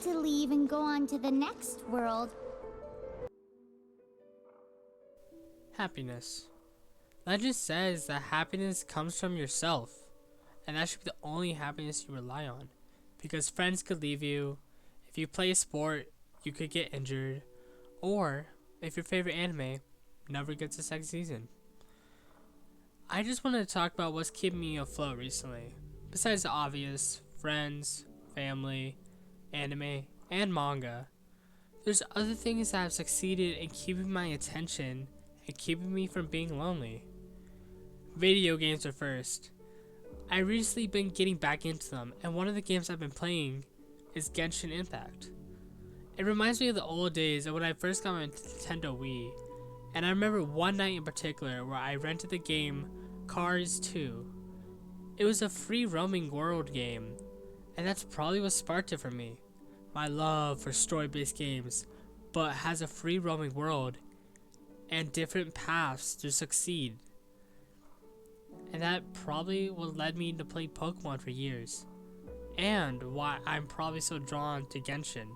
to leave and go on to the next world. Happiness. Legend says that happiness comes from yourself, and that should be the only happiness you rely on. Because friends could leave you, if you play a sport, you could get injured, or if your favorite anime never gets a second season. I just wanted to talk about what's keeping me afloat recently. Besides the obvious, friends, family, anime, and manga, there's other things that have succeeded in keeping my attention and keeping me from being lonely. Video games are first. I recently been getting back into them, and one of the games I've been playing is Genshin Impact. It reminds me of the old days of when I first got my Nintendo Wii, and I remember one night in particular where I rented the game Cars 2. It was a free roaming world game, and that's probably what sparked it for me. My love for story-based games, but has a free roaming world and different paths to succeed. And that probably what led me to play Pokemon for years, and why I'm probably so drawn to Genshin.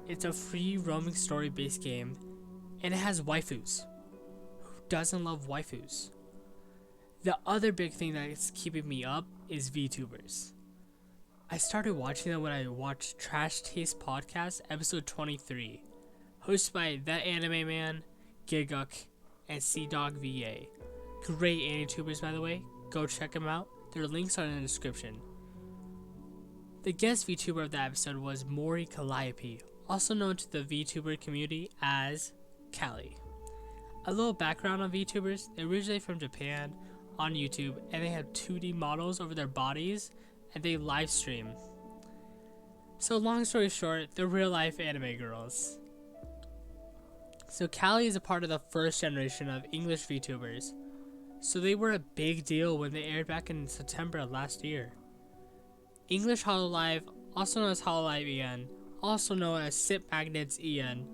It's a free roaming story-based game, and it has waifus. Who doesn't love waifus? The other big thing that's keeping me up is VTubers. I started watching them when I watched Trash Taste Podcast episode 23, hosted by That Anime Man, Giguk, and CDog VA. Great AniTubers, by the way. Go check them out. Their links are in the description. The guest VTuber of that episode was Mori Calliope, also known to the VTuber community as Callie. A little background on VTubers: they're originally from Japan, on YouTube, and they have 2D models over their bodies, and they live stream. So long story short, they're real life anime girls. So Callie is a part of the first generation of English VTubers. So they were a big deal when they aired back in September of last year. English Hololive, also known as Hololive EN, also known as Sip Magnets EN.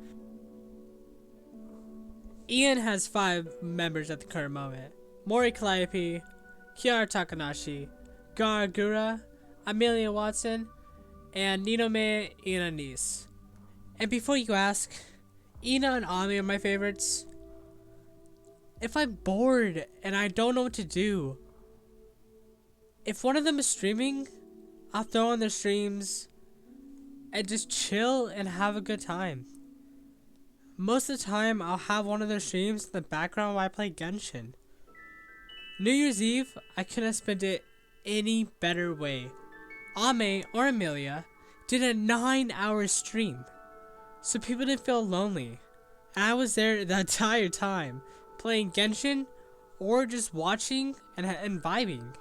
EN has 5 members at the current moment: Mori Calliope, Kiara Takanashi, Gargura, Amelia Watson, and Ninome Inanis. And before you ask, Ina and Ami are my favorites. If I'm bored and I don't know what to do, if one of them is streaming, I'll throw on their streams and just chill and have a good time. Most of the time, I'll have one of their streams in the background while I play Genshin. New Year's Eve, I couldn't have spent it any better way. Ame, or Amelia, did a 9-hour stream, so people didn't feel lonely. And I was there the entire time, playing Genshin, or just watching and vibing.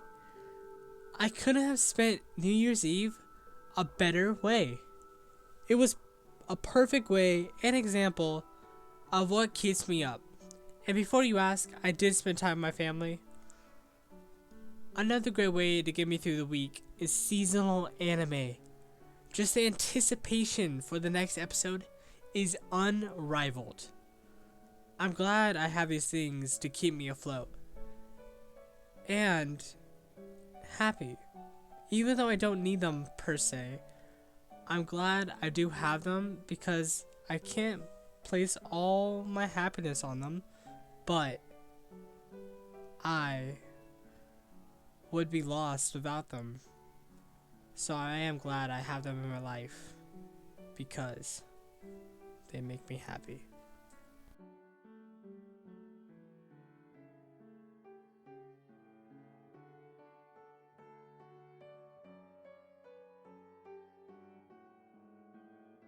I couldn't have spent New Year's Eve a better way. It was a perfect way and example of what keeps me up. And before you ask, I did spend time with my family. Another great way to get me through the week is seasonal anime. Just the anticipation for the next episode is unrivaled. I'm glad I have these things to keep me afloat. And happy. Even though I don't need them per se, I'm glad I do have them because I can't place all my happiness on them, but I would be lost without them. So I am glad I have them in my life because they make me happy.